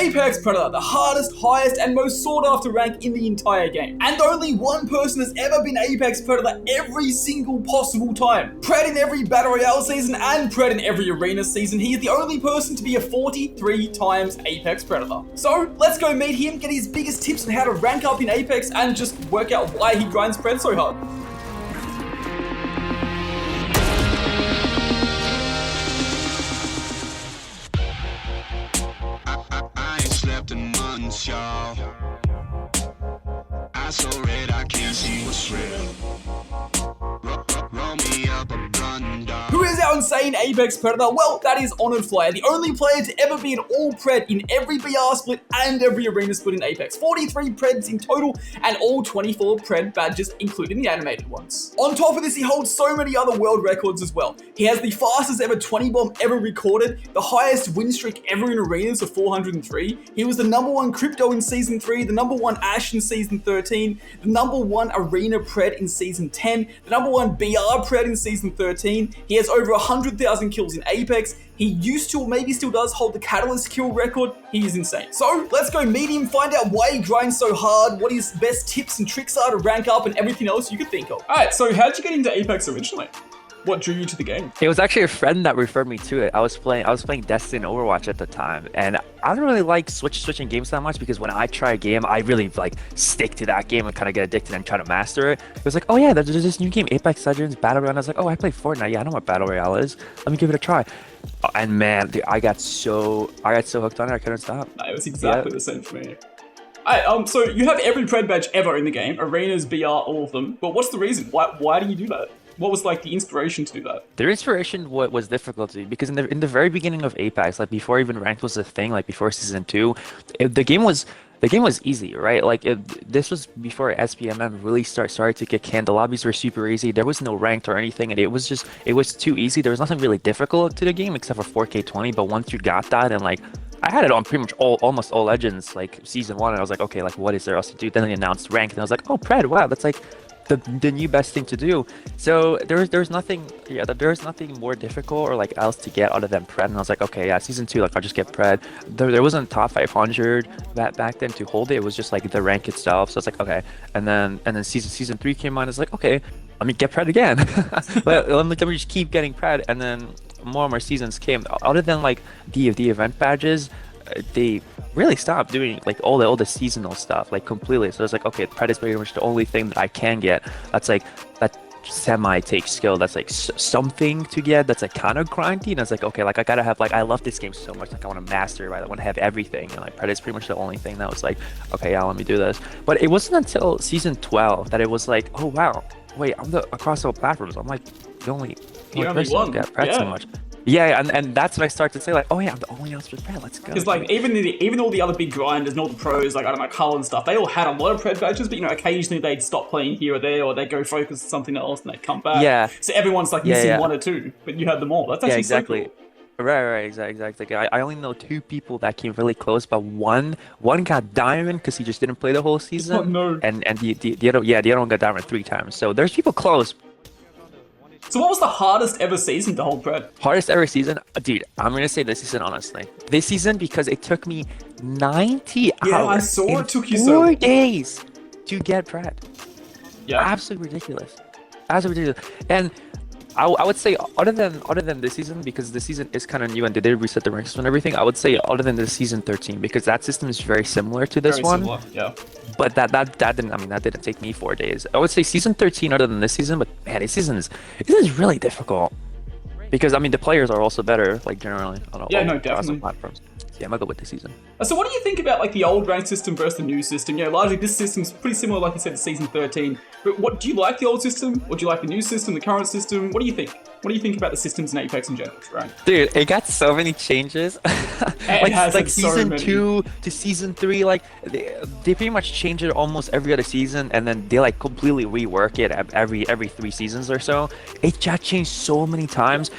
Apex Predator, the hardest, highest, and most sought after rank in the entire game. And only one person has ever been Apex Predator every single possible time. Pred in every Battle Royale season and Pred in every Arena season. He is the only person to be a 43 times Apex Predator. So let's go meet him, get his biggest tips on how to rank up in Apex, and just work out why he grinds Pred so hard. Y'all, I so red I can't see what's real. Roll me up a blunt, dog. Who is our insane Apex Predator? Well, that is HonoredFlyr, the only player to ever be an all Pred in every BR split and every Arena split in Apex. 43 Preds in total and all 24 Pred badges, including the animated ones. On top of this, he holds so many other world records as well. He has the fastest ever 20 bomb ever recorded, the highest win streak ever in Arenas of 403. He was the #1 Crypto in Season 3, the #1 Ash in Season 13, the #1 Arena Pred in Season 10, the #1 BR Pred in Season 13. He has over 100,000 kills in Apex. He used to, or maybe still does, hold the Catalyst kill record. He is insane. So let's go meet him, find out why he grinds so hard, what his best tips and tricks are to rank up, and everything else you could think of. Alright, so how'd you get into Apex originally? What drew you to the game? It was actually a friend that referred me to it. I was playing Destiny and Overwatch at the time, and I don't really like switching games that much because when I try a game, I really like stick to that game and kind of get addicted and try to master it. It was like, oh yeah, there's this new game, Apex Legends Battle Royale. I was like, oh, I play Fortnite. Yeah, I know what Battle Royale is. Let me give it a try. And man, dude, I got so hooked on it, I couldn't stop. It was exactly the same for me. Alright, so you have every Pred badge ever in the game, Arenas, BR, all of them. But what's the reason? Why do you do that? What was like the inspiration to do that? The inspiration was difficulty because in the very beginning of Apex, like before even ranked was a thing, like before season 2, the game was easy, right? Like this was before SPMM really started to kick in. The lobbies were super easy. There was no ranked or anything, and it was too easy. There was nothing really difficult to the game except for 4K20. But once you got that, and like I had it on pretty much almost all legends, like season 1, and I was like, okay, like what is there else to do? Then they announced ranked, and I was like, oh, Pred, wow, that's like the new best thing to do. So there's nothing more difficult or like else to get other than Pred, and I was like, okay, yeah, season 2, like I'll just get Pred. There wasn't top 500 back then to hold it. It was just like the rank itself. So it's like, okay, and then season 3 came on. It's like, okay, let me get Pred again. let me just keep getting Pred, and then more and more seasons came. Other than like the event badges, they really stopped doing like all the seasonal stuff like completely. So it's like, okay, Pred is pretty much the only thing that I can get that's like that semi takes skill, that's like something to get, that's like kind of grindy. And it's like, okay, like I gotta have, like I love this game so much, like I want to master it, right? I want to have everything, and like Pred is pretty much the only thing that was like, okay, yeah, let me do this. But it wasn't until season 12 that it was like, oh wow, wait, I'm across all platforms, I'm like the only person who got Pred so much. Yeah, and that's when I started to say like, oh yeah, I'm the only one with Pred, let's go. Because like even all the other big grinders and all the pros, like I don't know, Cull and stuff, they all had a lot of Pred badges, but you know, occasionally they'd stop playing here or there, or they'd go focus on something else and they'd come back. Yeah. So everyone's like missing one or two, but you had them all. That's actually exactly. So cool. Right, exactly. I only know 2 people that came really close, but one got diamond because he just didn't play the whole season. Oh, no. And the other one got diamond 3 times. So there's people close. So what was the hardest ever season to hold Pred? Hardest ever season? Dude, I'm going to say this season, honestly. This season, because it took me 90 hours. Yeah, I saw it took you 4 days to get Pred. Yeah. Absolutely ridiculous. Absolutely ridiculous. And I would say other than this season, because this season is kind of new and they did reset the rank system and everything, I would say other than this season 13, because that system is very similar to this one. Similar, yeah. But that didn't take me 4 days. I would say season 13 other than this season, but man, this season is really difficult. Because I mean the players are also better, like generally on all definitely. platforms. Yeah, I'm gonna go with this season. So what do you think about like the old rank system versus the new system? You know, largely this system's pretty similar, like you said, to season 13. But what do you like the old system? Or do you like the new system, the current system? What do you think? What do you think about the systems in Apex in general, right? Dude, it got so many changes. like season 2 to season 3, like they pretty much change it almost every other season, and then they like completely rework it every 3 seasons or so. It got changed so many times.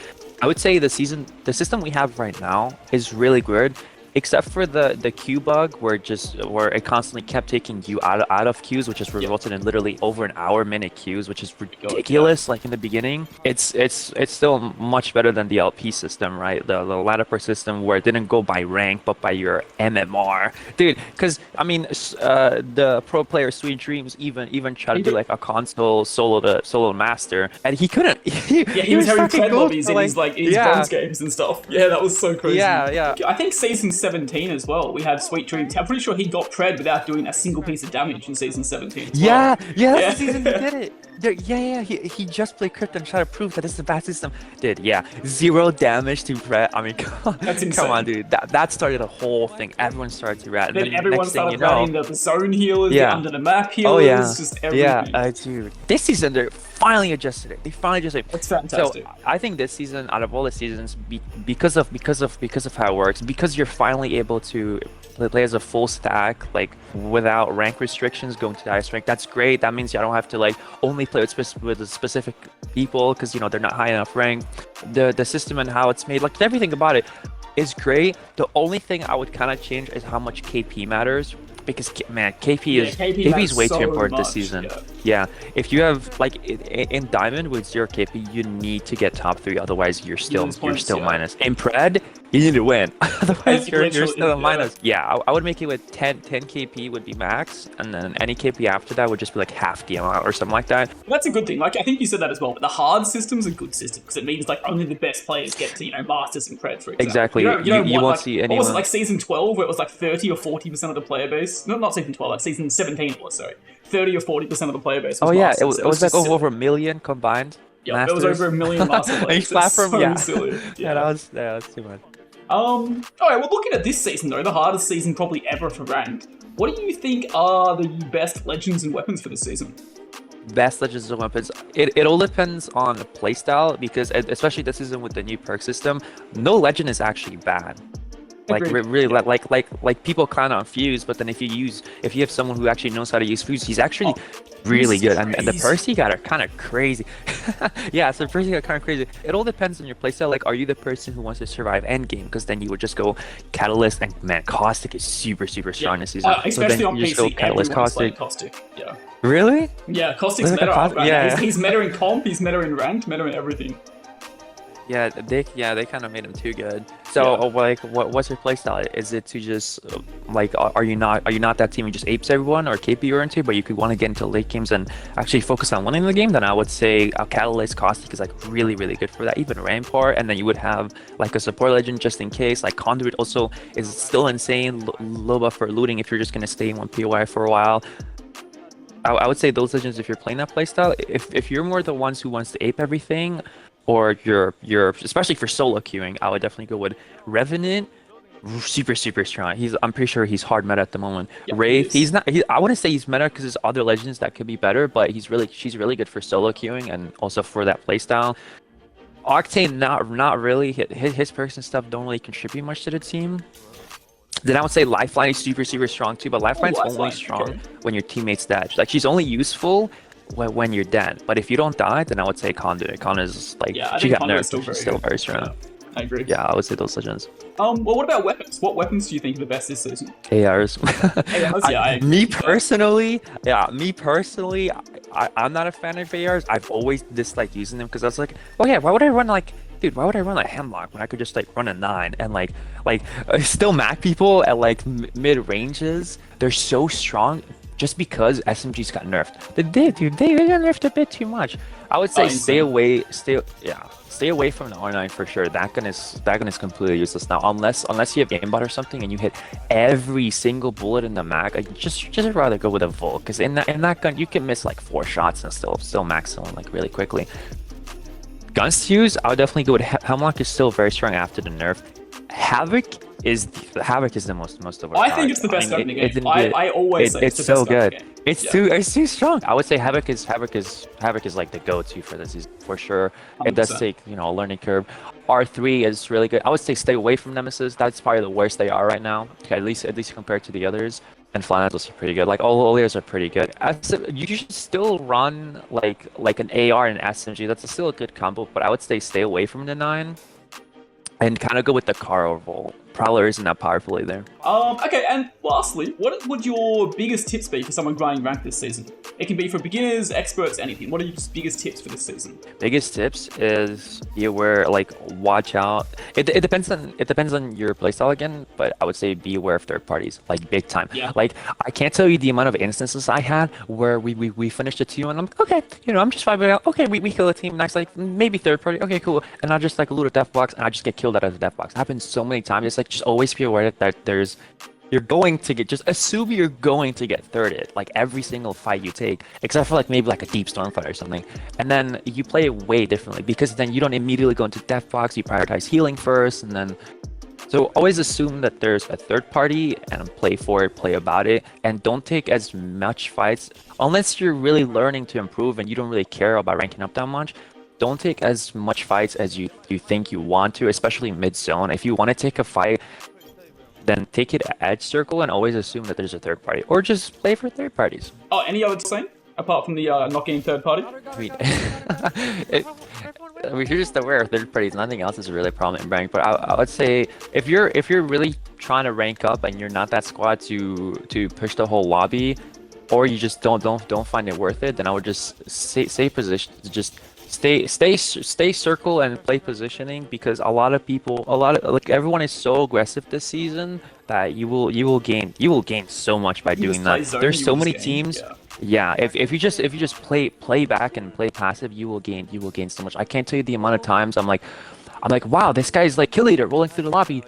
I would say the system we have right now is really good. except for the queue bug where it constantly kept taking you out of queues, which has resulted in literally over an hour-minute queues, which is ridiculous. Like in the beginning, it's still much better than the LP system, right? The ladder per system where it didn't go by rank but by your MMR, dude. Because I mean, the pro player Sweet Dreams even tried to do like a console solo master, and he couldn't. He was having pred lobbies in his bronze games and stuff. Yeah, that was so crazy. Yeah. I think season 17 as well. We had Sweet Dreams. I'm pretty sure he got pred without doing a single piece of damage in season 17. As well. That's the season he did it. He just played crypto and tried to prove that this is a bad system. Dude, 0 damage to pred. I mean, come on, dude. That started a whole thing. Everyone started to rat. Then everyone started ratting the zone healers, the under the map healers, just everything. Dude. This season they're finally adjusted it. They finally adjusted it. That's fantastic. So I think this season, out of all the seasons, because of how it works, because you're finally able to play as a full stack, like without rank restrictions, going to the highest rank. That's great. That means you don't have to like only play with specific people because they're not high enough rank. The system and how it's made, like everything about it, is great. The only thing I would kind of change is how much KP matters. Because man, KP is way too important this season. Yeah, if you have like in Diamond with 0 KP, you need to get top 3. Otherwise, you're still minus. In Pred, you need to win. Otherwise, you're still a minus. Yeah, I would make it with 10 KP would be max, and then any KP after that would just be like half the amount or something like that. That's a good thing. Like I think you said that as well. But the hard system's a good system because it means like only the best players get to masters in Pred, for example. Exactly. You won't see anyone. What was it, like season 12 where it was like 30 or 40% of the player base? No, not season 12. Like season 17 it was. Sorry, 30 or 40% of the player base. Was masters. It was like over 1 million combined. Yeah, it was over 1 million master players. Silly. Yeah, that was too much. Alright, well looking at this season though, the hardest season probably ever for ranked, what do you think are the best legends and weapons for this season? Best legends and weapons, it all depends on the playstyle, because especially this season with the new perk system, no legend is actually bad. Like really, like people clown on Fuse, but then if you have someone who actually knows how to use Fuse, he's actually really good. And the perks he got are kind of crazy. Yeah, so the perks he got kind of crazy. It all depends on your playstyle. Like, are you the person who wants to survive endgame? Because then you would just go Catalyst, and man, Caustic is super strong this season. Especially on PC, Catalyst, Caustic. Yeah. Really? Yeah, Caustic's meta right now. He's meta in comp, he's meta in ranked, meta in everything. Yeah, they kind of made him too good. So, like, what's your playstyle? Is it to just like, are you not that team who just apes everyone or KP you're into, but you could want to get into late games and actually focus on winning the game? Then I would say Catalyst Caustic is like really good for that. Even Rampart, and then you would have like a support legend just in case. Like Conduit also is still insane, low buff for looting if you're just gonna stay in one POI for a while. I would say those legends if you're playing that playstyle. If you're more the ones who wants to ape everything, or you're especially for solo queuing, I would definitely go with Revenant. Super strong. I'm pretty sure he's hard meta at the moment. Wraith, he's not. I wouldn't say he's meta because there's other legends that could be better, but she's really good for solo queuing and also for that playstyle. Octane, not really. His perks and stuff don't really contribute much to the team. Then I would say Lifeline is super strong too, but Lifeline's only strong when your teammates dash. Like, she's only useful when you're dead, but if you don't die, then I would say Conduit. Conduit is like, she got nerfed, she's still very strong. I agree. Yeah, I would say those legends. Well, what about weapons? What weapons do you think are the best this season? ARs. Me personally, I'm not a fan of ARs. I've always disliked using them because I was like, why would I run like Hemlock when I could just like run a 9 and like still Mac people at like mid ranges? They're so strong. Just because SMGs got nerfed. They got nerfed a bit too much. I would say stay away from the R9 for sure. That gun is completely useless now, unless you have aimbot or something and you hit every single bullet in the mag. I'd just rather go with a Volt, because in that gun you can miss like 4 shots and still max someone like really quickly. Guns to use, I would definitely go with Hemlock. Is still very strong after the nerf. Havoc is the most overpowered. I think it's the best gun in the game. I always say it's so good. It's too strong. I would say Havoc is like the go-to for this season for sure. 100%. It does take a learning curve. R3 is really good. I would say stay away from Nemesis. That's probably the worst they are right now. Okay, at least compared to the others. And Flanettles are pretty good. Like all the others are pretty good. You should still run like an AR and SMG. That's still a good combo. But I would say stay away from the 9. And kind of go with the Caro Volt. Prowler isn't that powerful either. Okay, and lastly, what would your biggest tips be for someone grinding rank this season? It can be for beginners, experts, anything. What are your biggest tips for this season? Biggest tips is be aware, like watch out. It depends on your playstyle again, but I would say be aware of third parties, like big time. Yeah. Like I can't tell you the amount of instances I had where we finished a 2 and I'm like, okay, I'm just vibing out. Okay, we kill a team, nice, like maybe third party. Okay, cool. And I just like loot a death box and I just get killed out of the death box. It happens so many times. It's like just always be aware that you're going to get, just assume you're going to get thirded, like every single fight you take, except for like maybe like a deep storm fight or something. And then you play it way differently because then you don't immediately go into death box, you prioritize healing first, and then so always assume that there's a third party and play for it, play about it, and don't take as much fights unless you're really learning to improve and you don't really care about ranking up that much. Don't take as much fights as you think you want to, especially mid zone. If you want to take a fight, then take it at edge circle and always assume that there's a third party, or just play for third parties. Oh, any other saying apart from the not getting third party? I mean, if you're just aware of third parties, nothing else is really a problem in rank. But I would say if you're really trying to rank up and you're not that squad to push the whole lobby, or you just don't find it worth it, then I would just stay position, just stay circle and play positioning, because like everyone is so aggressive this season that you will gain so much by doing that. There's so many teams. Yeah, if you just play back and play passive, you will gain so much. I can't tell you the amount of times I'm like, wow, this guy's like kill leader rolling through the lobby.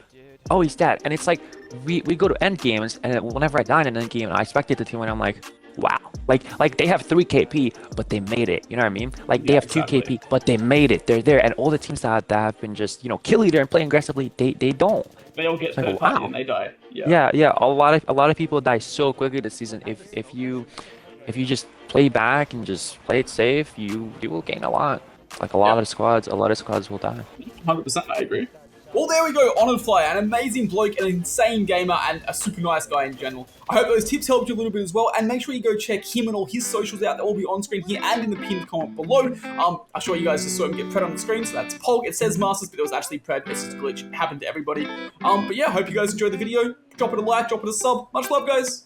Oh, he's dead. And it's like we go to end games, and whenever I die in an end game, I expected the team, and I'm like, wow, like they have 3 KP, but they made it. You know what I mean? Like they have 2 KP, but they made it. They're there. And all the teams that have been just kill leader and playing aggressively, they don't. They all get third party and they die. Yeah. A lot of people die so quickly this season. If you just play back and just play it safe, you will gain a lot. Like a lot of squads will die. 100%, I agree. Well, there we go, HonoredFlyr, an amazing bloke, an insane gamer, and a super nice guy in general. I hope those tips helped you a little bit as well, and make sure you go check him and all his socials out. They'll all be on screen here and in the pinned comment below. I'm sure you guys just saw him get pred on the screen, so that's Pog. It says Masters, but it was actually pred. It's just a glitch. It happened to everybody. But yeah, hope you guys enjoyed the video. Drop it a like, drop it a sub. Much love, guys.